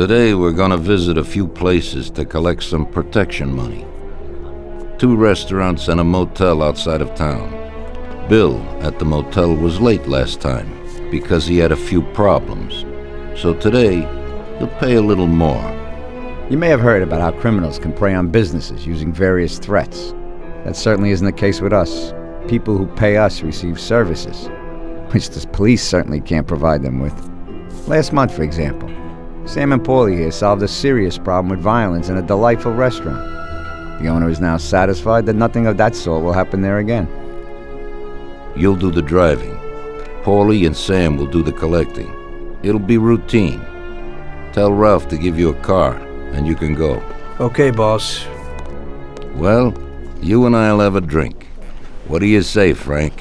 Today we're gonna visit a few places to collect some protection money. 2 restaurants and a motel outside of town. Bill at the motel was late last time because he had a few problems. So today, he'll pay a little more. You may have heard about how criminals can prey on businesses using various threats. That certainly isn't the case with us. People who pay us receive services, which the police certainly can't provide them with. Last month, for example, Sam and Paulie here solved a serious problem with violence in a delightful restaurant. The owner is now satisfied that nothing of that sort will happen there again. You'll do the driving. Paulie and Sam will do the collecting. It'll be routine. Tell Ralph to give you a car, and you can go. Okay, boss. Well, you and I'll have a drink. What do you say, Frank?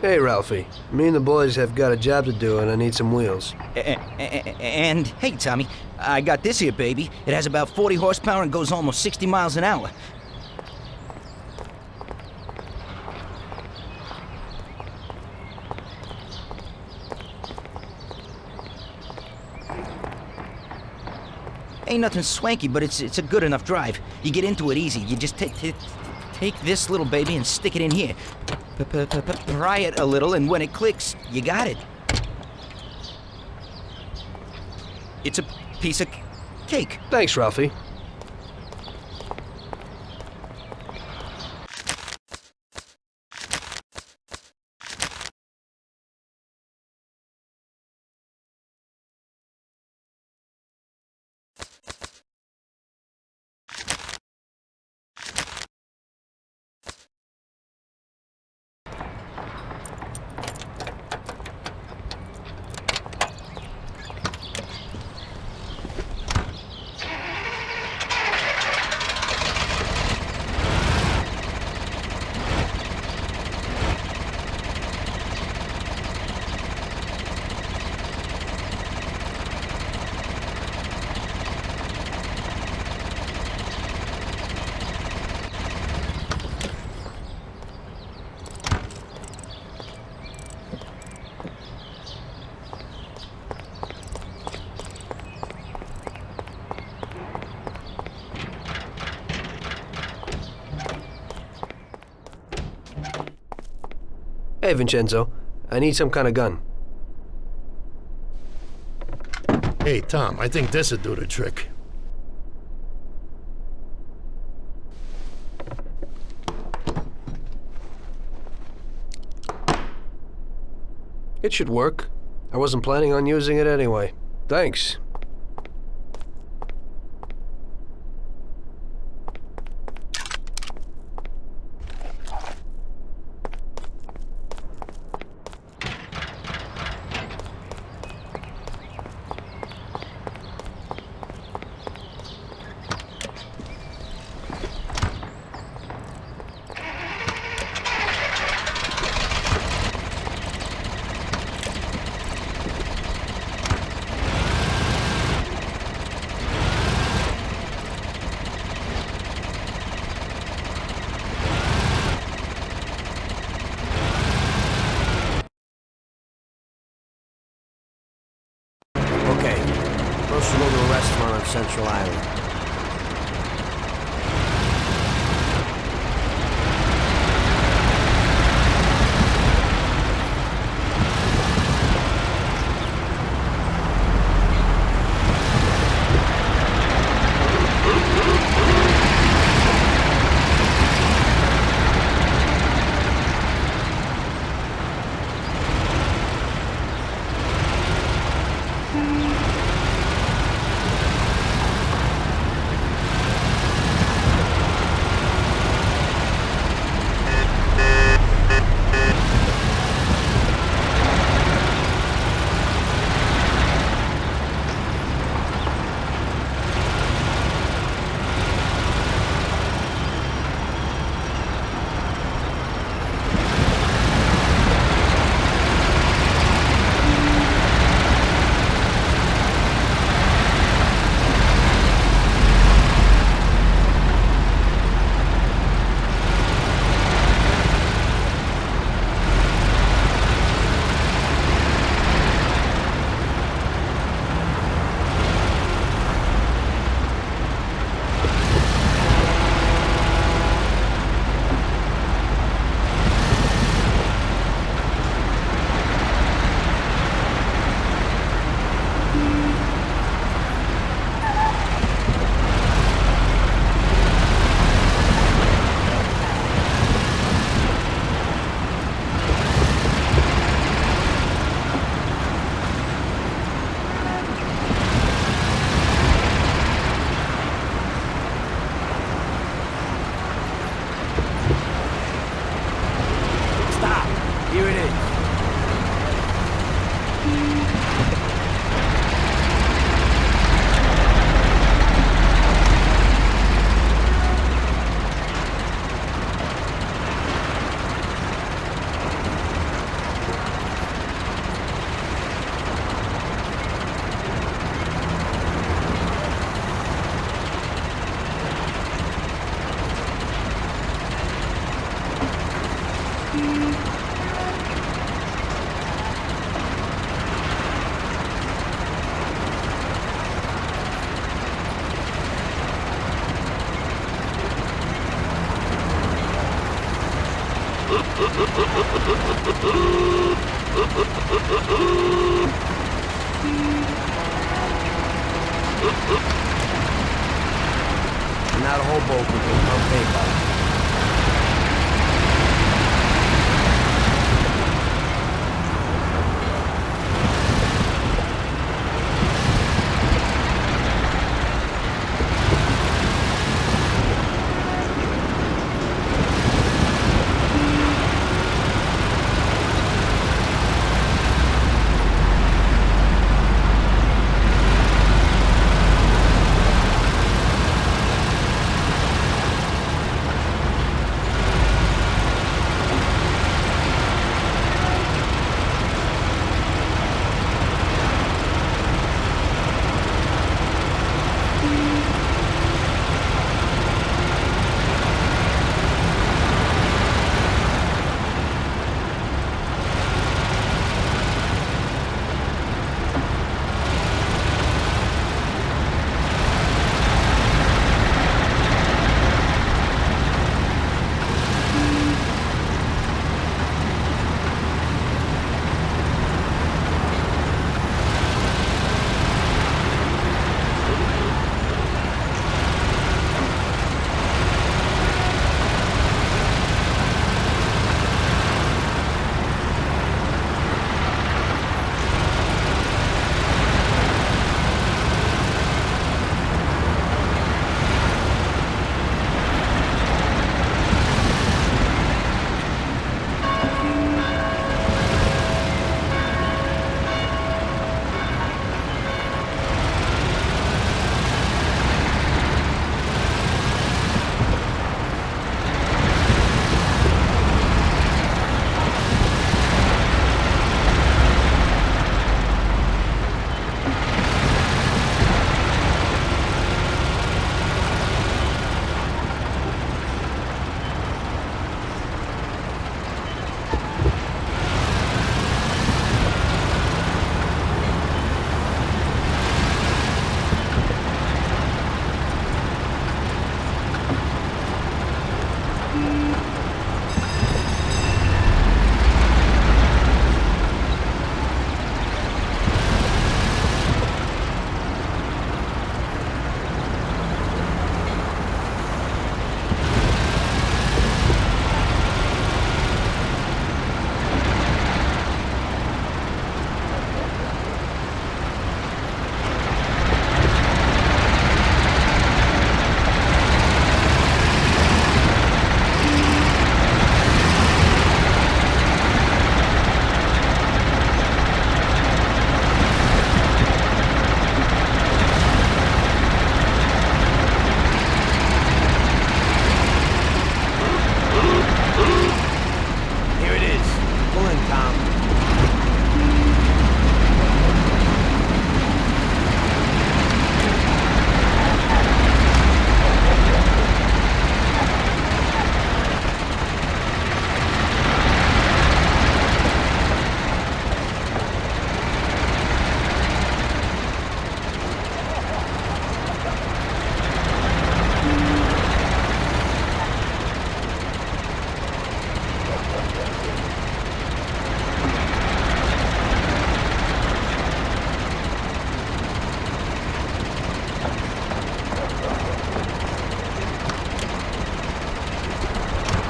Hey, Ralphie. Me and the boys have got a job to do, and I need some wheels. And, hey, Tommy, I got this here, baby. It has about 40 horsepower and goes almost 60 miles an hour. Ain't nothing swanky, but it's a good enough drive. You get into it easy. You just take this little baby and stick it in here. Pry it a little, and when it clicks, you got it. It's a piece of cake. Thanks, Ralphie. Hey, Vincenzo. I need some kind of gun. Hey, Tom, I think this'd do the trick. It should work. I wasn't planning on using it anyway. Thanks. Okay, supposed to go to a restaurant on Central Island. Here it is. I'm not a hobo who can come pay by it.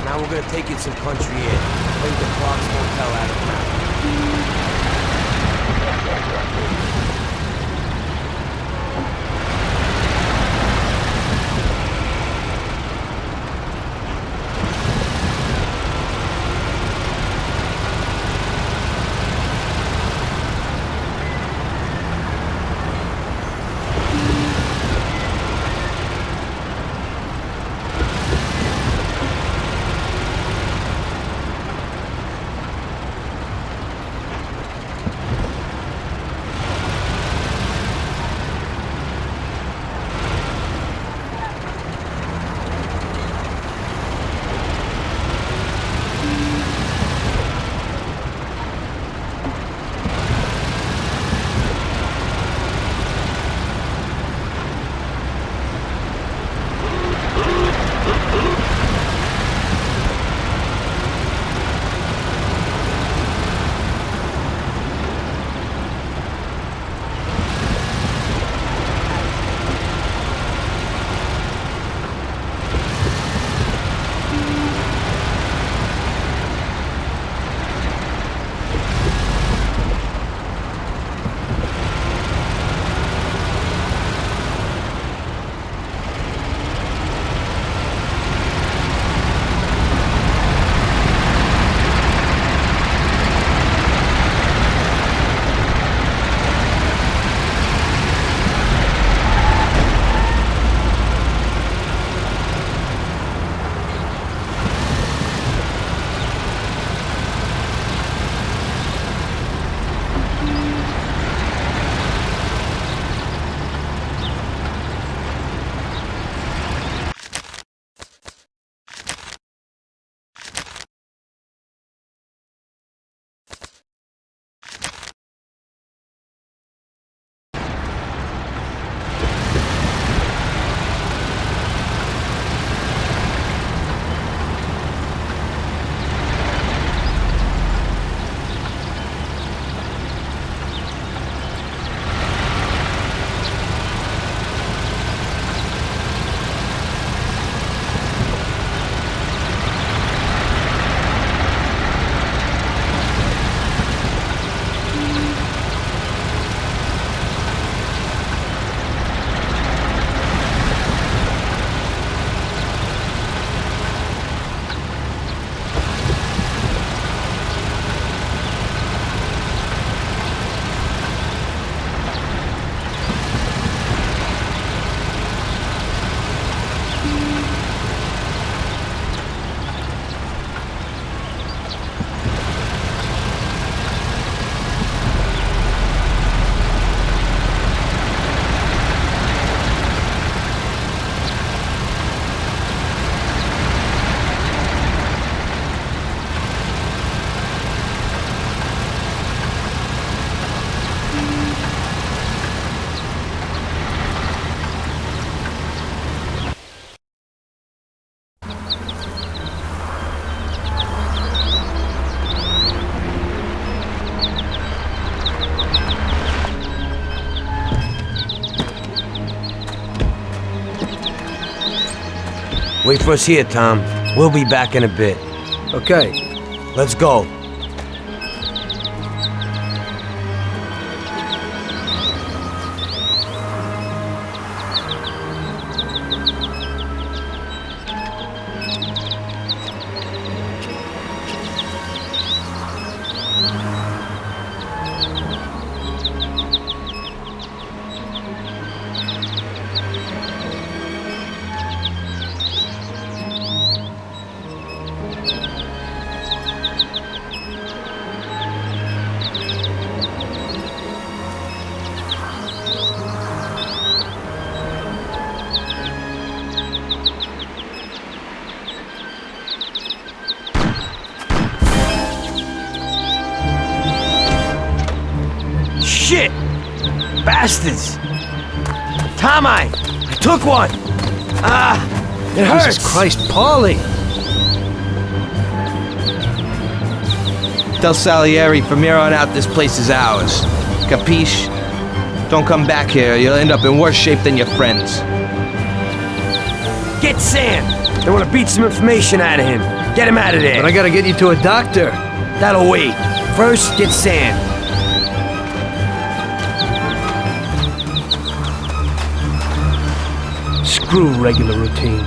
Now we're gonna take it some country in. Play the Clark's Motel out of town. Wait for us here, Tom. We'll be back in a bit. Okay. Let's go. Shit! Bastards! Tom, I took one! Ah! It hurts! Jesus Christ, Paulie! Tell Salieri from here on out this place is ours. Capiche? Don't come back here, you'll end up in worse shape than your friends. Get Sam! They want to beat some information out of him. Get him out of there! But I gotta get you to a doctor. That'll wait. First, get Sam. Screw regular routine.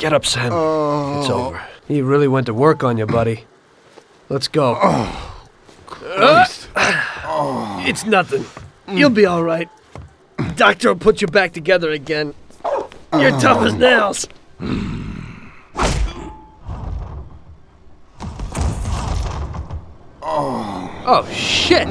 Get up, Sam. It's over. He really went to work on you, buddy. Let's go. Christ. It's nothing. You'll be all right. Doctor will put you back together again. You're tough as nails. Oh, shit!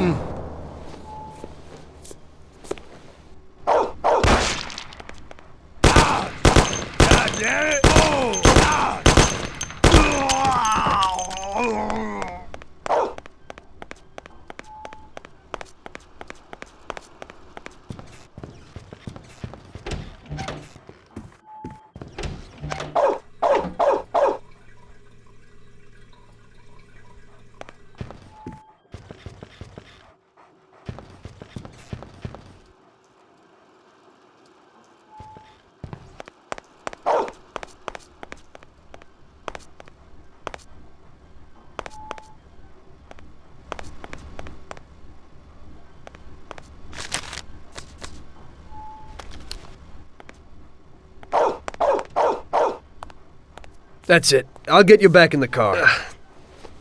That's it. I'll get you back in the car.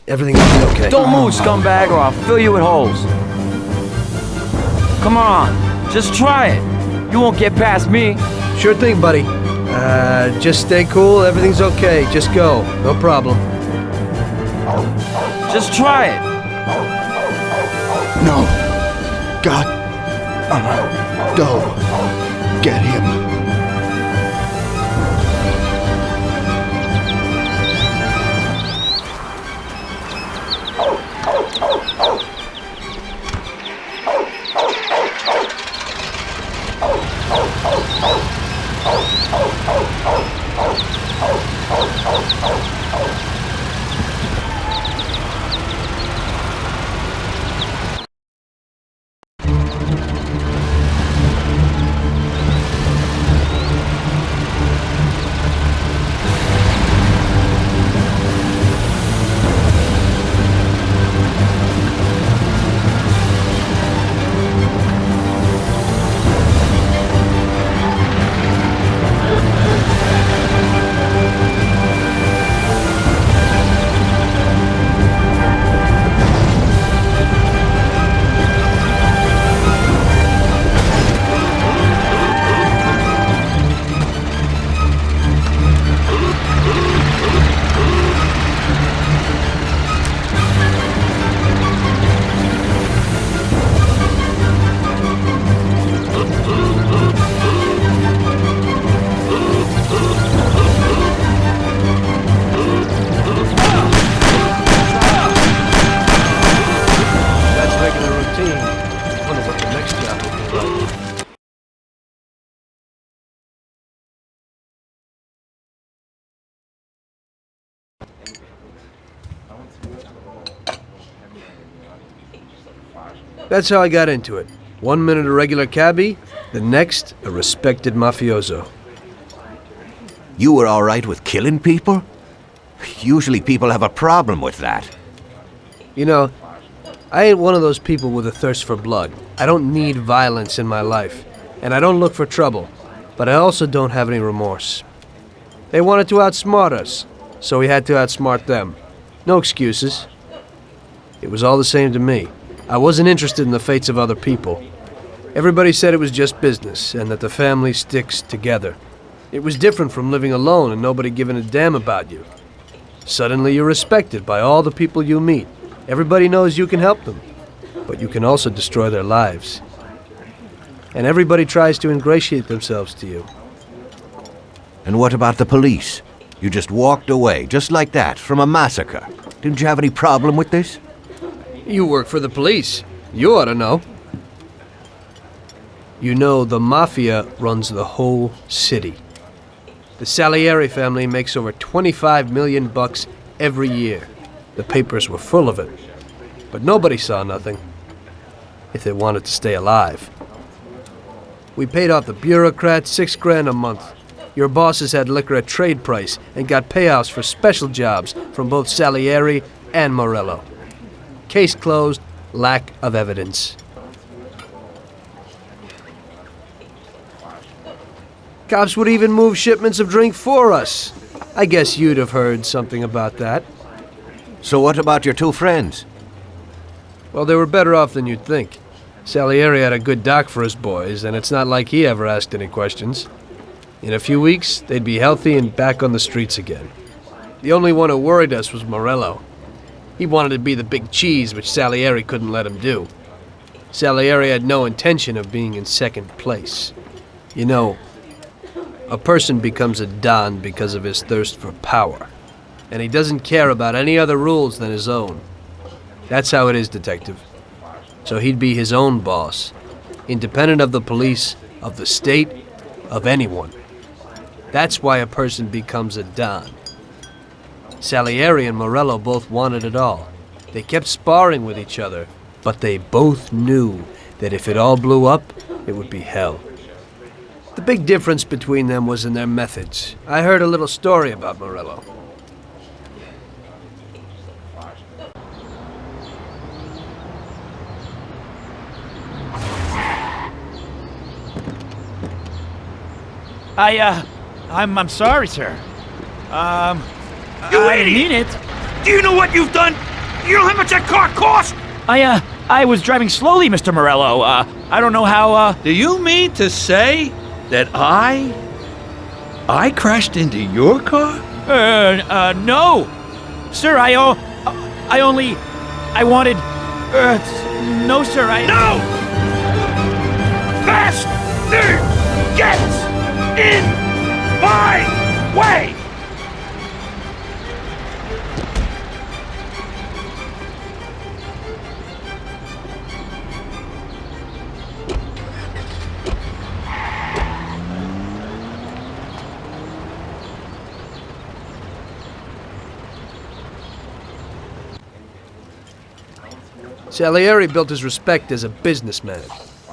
Everything will be okay. Don't move, scumbag, or I'll fill you with holes. Come on, just try it. You won't get past me. Sure thing, buddy. Just stay cool. Everything's okay. Just go. No problem. Just try it. No. God. Don't. Get him. That's how I got into it. 1 minute a regular cabbie, the next a respected mafioso. You were all right with killing people? Usually people have a problem with that. You know, I ain't one of those people with a thirst for blood. I don't need violence in my life, and I don't look for trouble, but I also don't have any remorse. They wanted to outsmart us, so we had to outsmart them. No excuses. It was all the same to me. I wasn't interested in the fates of other people. Everybody said it was just business, and that the family sticks together. It was different from living alone and nobody giving a damn about you. Suddenly you're respected by all the people you meet. Everybody knows you can help them, but you can also destroy their lives. And everybody tries to ingratiate themselves to you. And what about the police? You just walked away, just like that, from a massacre. Didn't you have any problem with this? You work for the police. You ought to know. You know, the Mafia runs the whole city. The Salieri family makes over 25 million bucks every year. The papers were full of it. But nobody saw nothing, if they wanted to stay alive. We paid off the bureaucrats $6 grand a month. Your bosses had liquor at trade price and got payouts for special jobs from both Salieri and Morello. Case closed, lack of evidence. Cops would even move shipments of drink for us. I guess you'd have heard something about that. So what about your two friends? Well, they were better off than you'd think. Salieri had a good doc for his boys, and it's not like he ever asked any questions. In a few weeks, they'd be healthy and back on the streets again. The only one who worried us was Morello. He wanted to be the big cheese, which Salieri couldn't let him do. Salieri had no intention of being in second place. You know, a person becomes a Don because of his thirst for power, and he doesn't care about any other rules than his own. That's how it is, Detective. So he'd be his own boss, independent of the police, of the state, of anyone. That's why a person becomes a Don. Salieri and Morello both wanted it all. They kept sparring with each other, but they both knew that if it all blew up, it would be hell. The big difference between them was in their methods. I heard a little story about Morello. I'm sorry, sir. You I idiot! mean it. Do you know what you've done? You know how much that car cost? I was driving slowly, Mr. Morello. I don't know how, Do you mean to say that I crashed into your car? no. Sir, I wanted, no, sir, No! Faster gets in my way! Salieri built his respect as a businessman.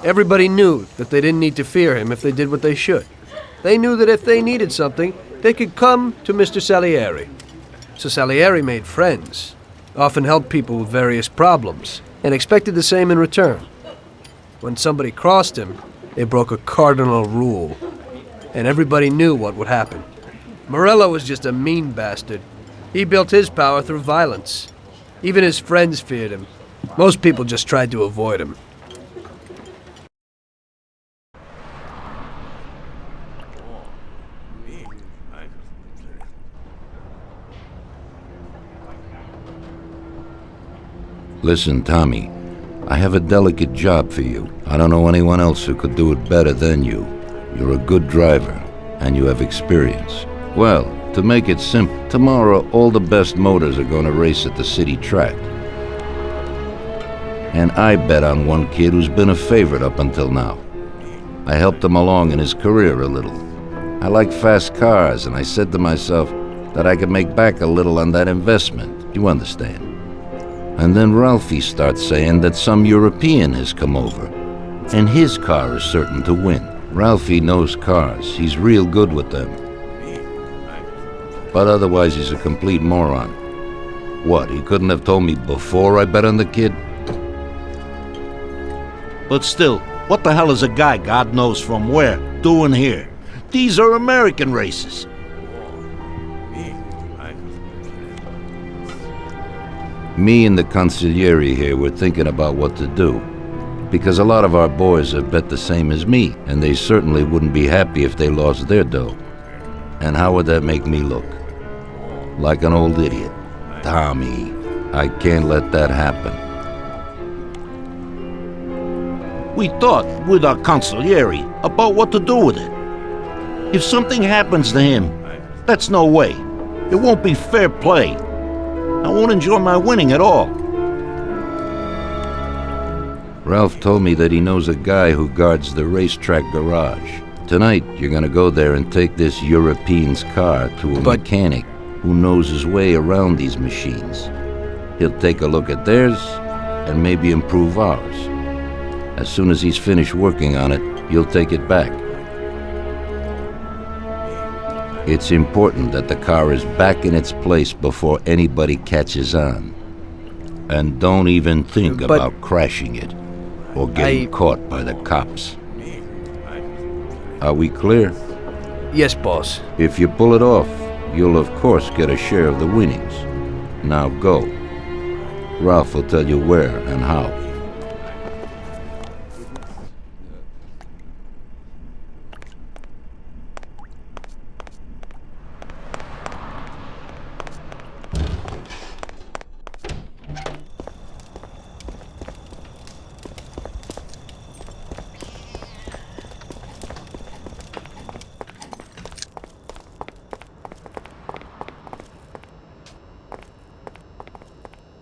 Everybody knew that they didn't need to fear him if they did what they should. They knew that if they needed something, they could come to Mr. Salieri. So Salieri made friends, often helped people with various problems, and expected the same in return. When somebody crossed him, they broke a cardinal rule, and everybody knew what would happen. Morello was just a mean bastard. He built his power through violence. Even his friends feared him. Most people just tried to avoid him. Listen, Tommy, I have a delicate job for you. I don't know anyone else who could do it better than you. You're a good driver, and you have experience. Well, to make it simple, tomorrow all the best motors are going to race at the city track. And I bet on one kid who's been a favorite up until now. I helped him along in his career a little. I like fast cars, and I said to myself that I could make back a little on that investment. You understand? And then Ralphie starts saying that some European has come over, and his car is certain to win. Ralphie knows cars. He's real good with them. But otherwise, he's a complete moron. What, he couldn't have told me before I bet on the kid? But still, what the hell is a guy, God knows from where, doing here? These are American races. Me and the consigliere here were thinking about what to do, because a lot of our boys have bet the same as me, and they certainly wouldn't be happy if they lost their dough. And how would that make me look? Like an old idiot. Tommy, I can't let that happen. We thought with our consigliere about what to do with it. If something happens to him, that's no way. It won't be fair play. I won't enjoy my winning at all. Ralph told me that he knows a guy who guards the racetrack garage. Tonight, you're gonna go there and take this European's car to a mechanic who knows his way around these machines. He'll take a look at theirs and maybe improve ours. As soon as he's finished working on it, you'll take it back. It's important that the car is back in its place before anybody catches on. And don't even think about crashing it or getting caught by the cops. Are we clear? Yes, boss. If you pull it off, you'll of course get a share of the winnings. Now go. Ralph will tell you where and how.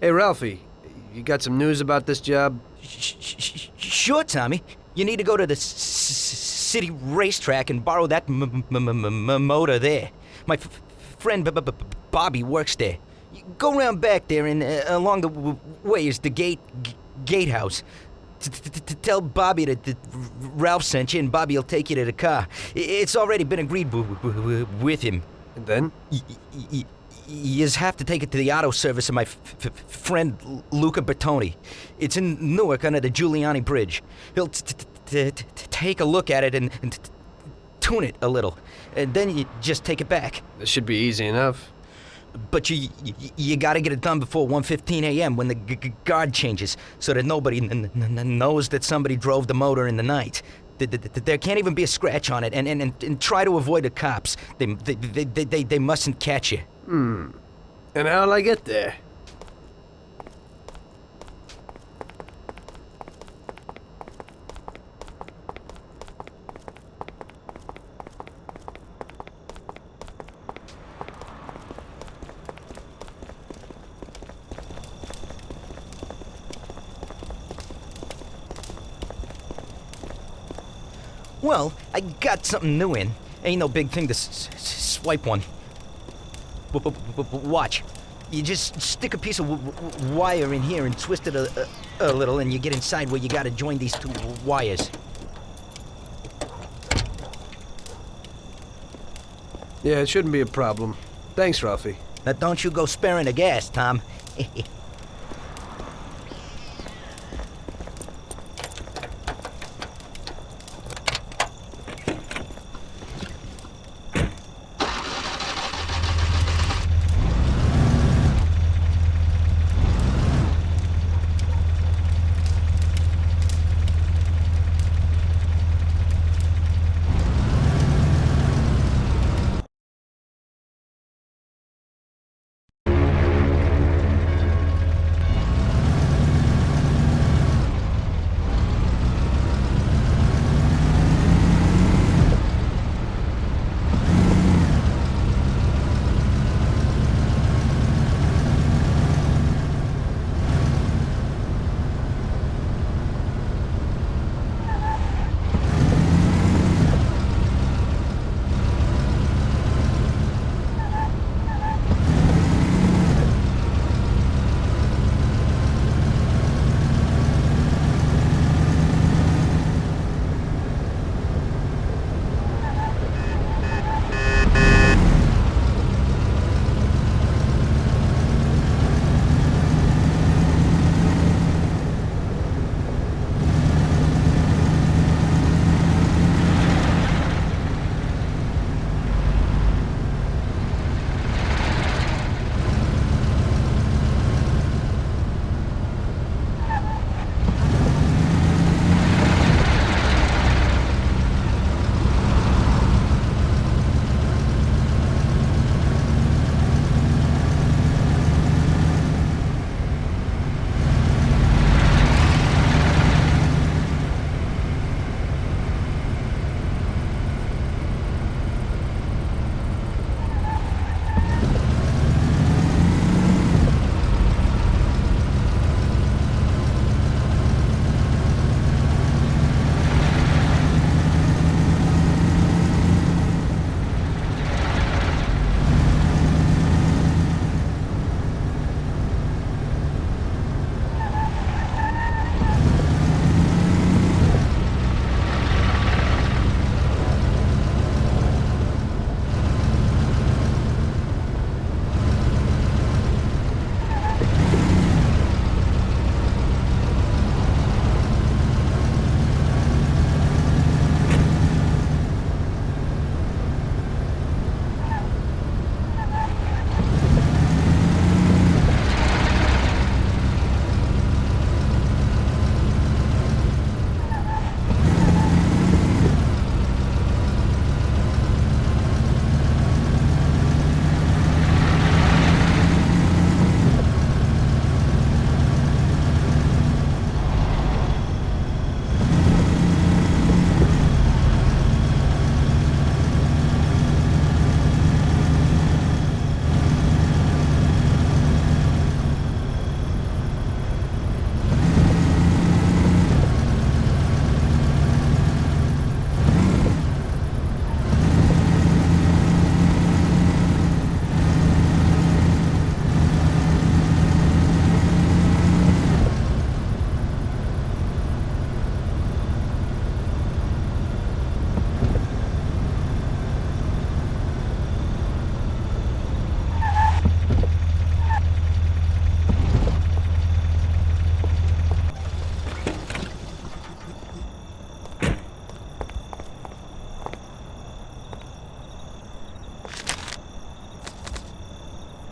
Hey, Ralphie, you got some news about this job? Sure, Tommy. You need to go to the city racetrack and borrow that motor there. My friend Bobby works there. You go around back there, and along the way is the gatehouse. Tell Bobby that Ralph sent you, and Bobby will take you to the car. It's already been agreed with him. And then? You just have to take it to the auto service of my friend Luca Bertoni. It's in Newark under the Giuliani Bridge. He'll take a look at it and tune it a little. And then you just take it back. This should be easy enough. But you gotta get it done before 1:15 a.m. when the guard changes, so that nobody knows that somebody drove the motor in the night. There can't even be a scratch on it, and try to avoid the cops. They mustn't catch you. And how'll I get there? Well, I got something new in. Ain't no big thing to swipe one. Watch. You just stick a piece of wire in here and twist it a little, and you get inside where you gotta join these two wires. Yeah, it shouldn't be a problem. Thanks, Ralphie. Now don't you go sparing the gas, Tom.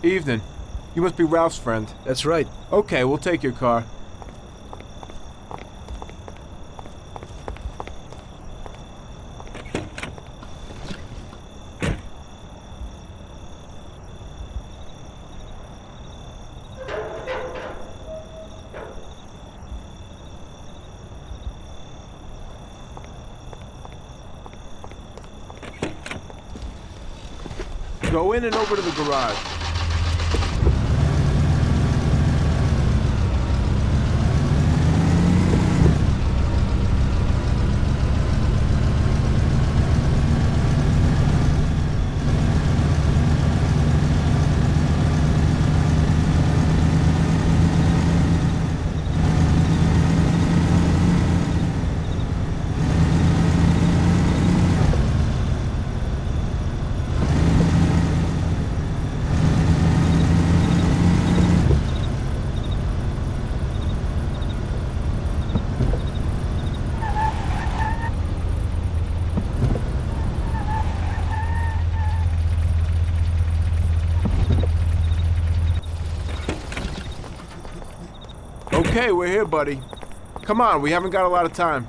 Evening. You must be Ralph's friend. That's right. Okay, we'll take your car. Go in and over to the garage. Okay, we're here, buddy. Come on, we haven't got a lot of time.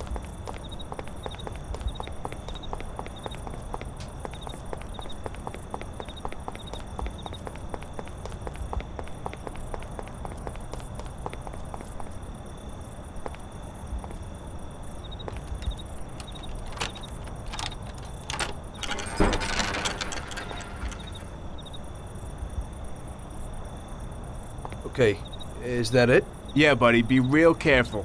Okay, is that it? Yeah, buddy, be real careful.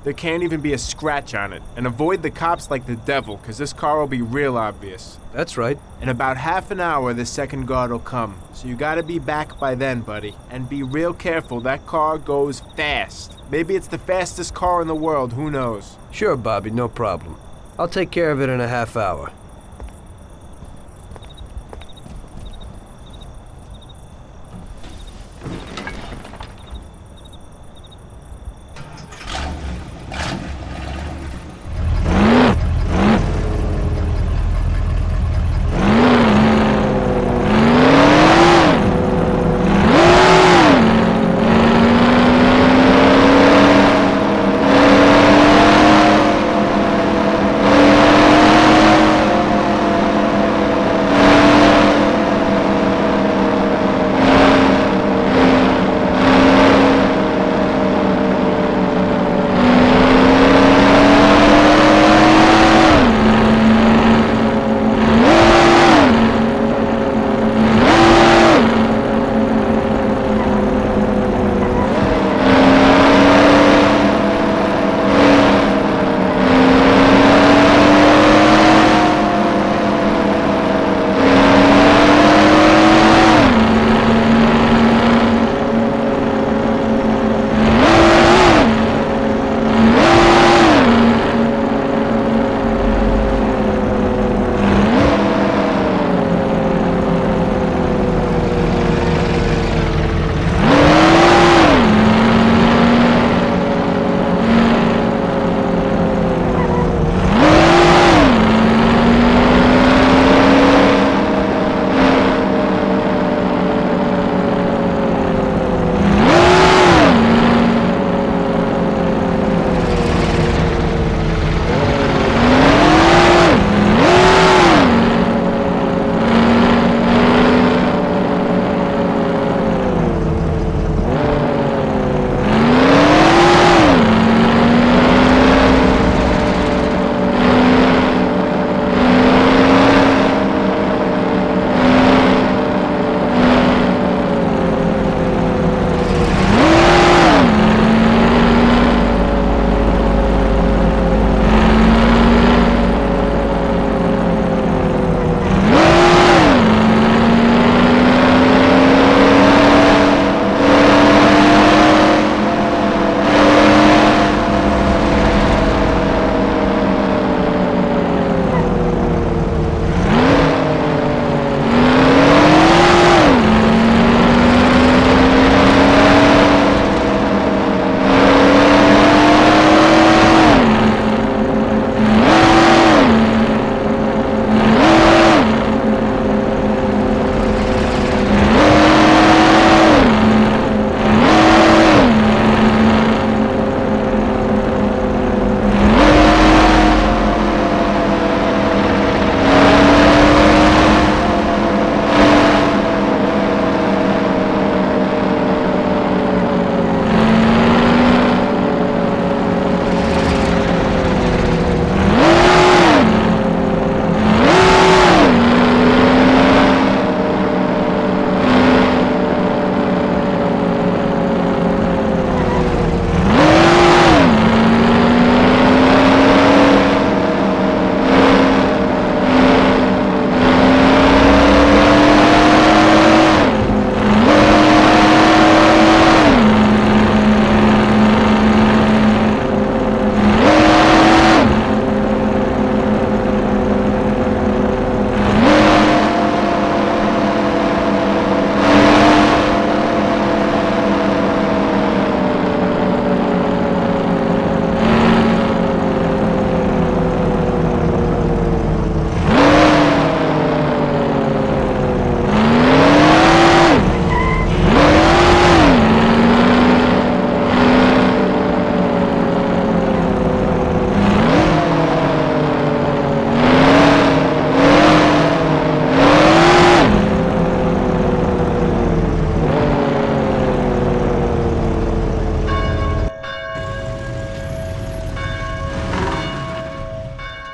There can't even be a scratch on it. And avoid the cops like the devil, because this car will be real obvious. That's right. In about half an hour, the second guard will come. So you gotta be back by then, buddy. And be real careful, that car goes fast. Maybe it's the fastest car in the world, who knows? Sure, Bobby, no problem. I'll take care of it in a half hour.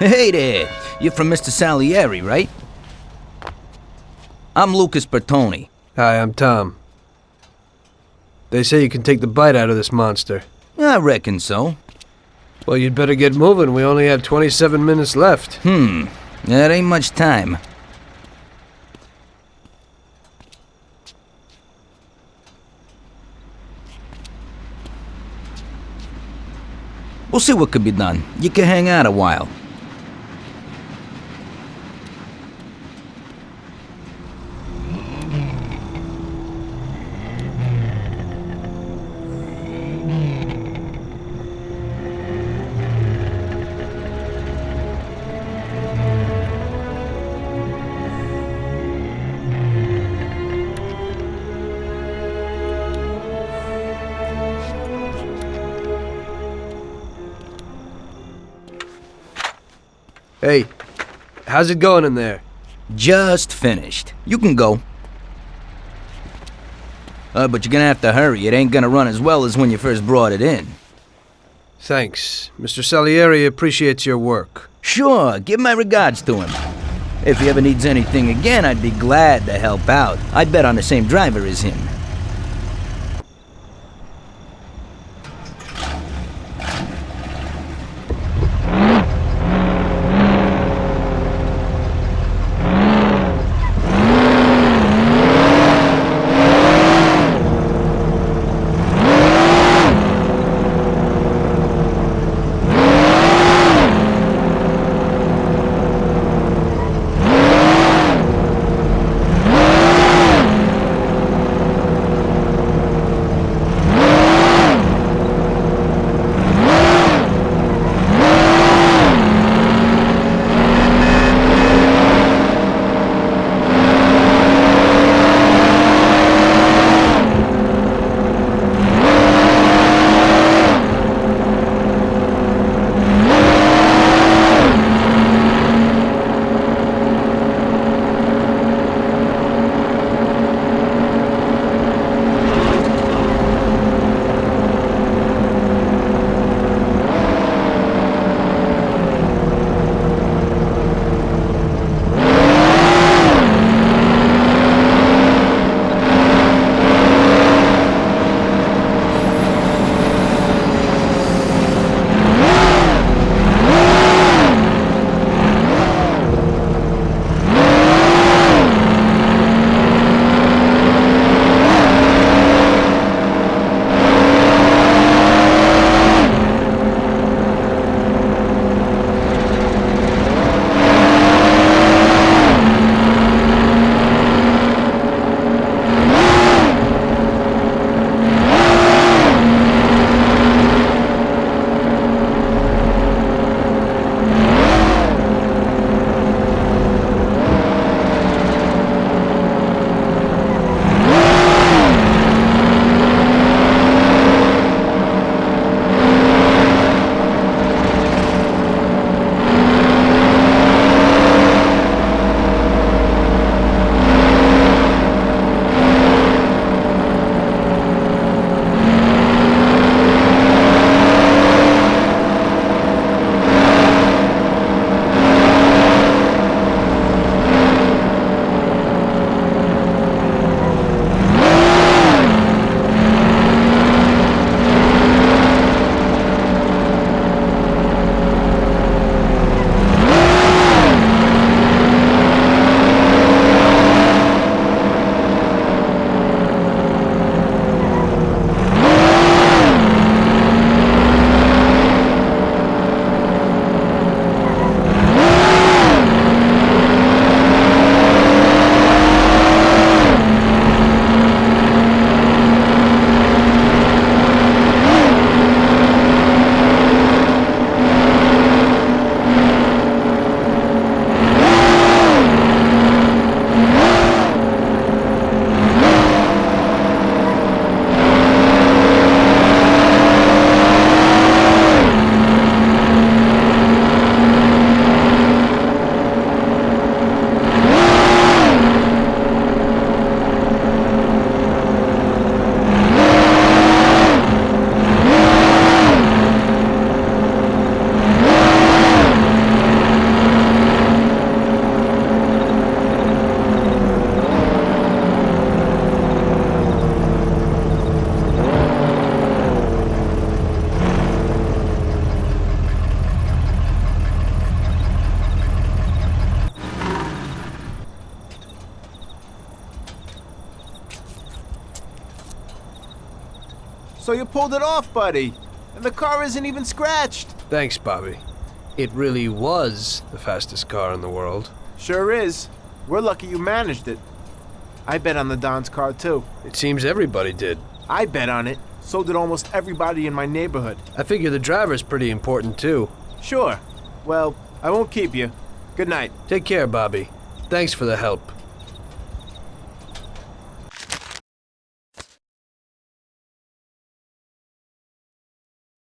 Hey there, you're from Mr. Salieri, right? I'm Lucas Bertoni. Hi, I'm Tom. They say you can take the bite out of this monster. I reckon so. Well, you'd better get moving. We only have 27 minutes left. That ain't much time. We'll see what could be done. You can hang out a while. Hey, how's it going in there? Just finished. You can go. But you're gonna have to hurry. It ain't gonna run as well as when you first brought it in. Thanks. Mr. Salieri appreciates your work. Sure, give my regards to him. If he ever needs anything again, I'd be glad to help out. I bet on the same driver as him. So you pulled it off, buddy. And the car isn't even scratched. Thanks, Bobby. It really was the fastest car in the world. Sure is. We're lucky you managed it. I bet on the Don's car, too. It seems everybody did. I bet on it. So did almost everybody in my neighborhood. I figure the driver's pretty important, too. Sure. Well, I won't keep you. Good night. Take care, Bobby. Thanks for the help.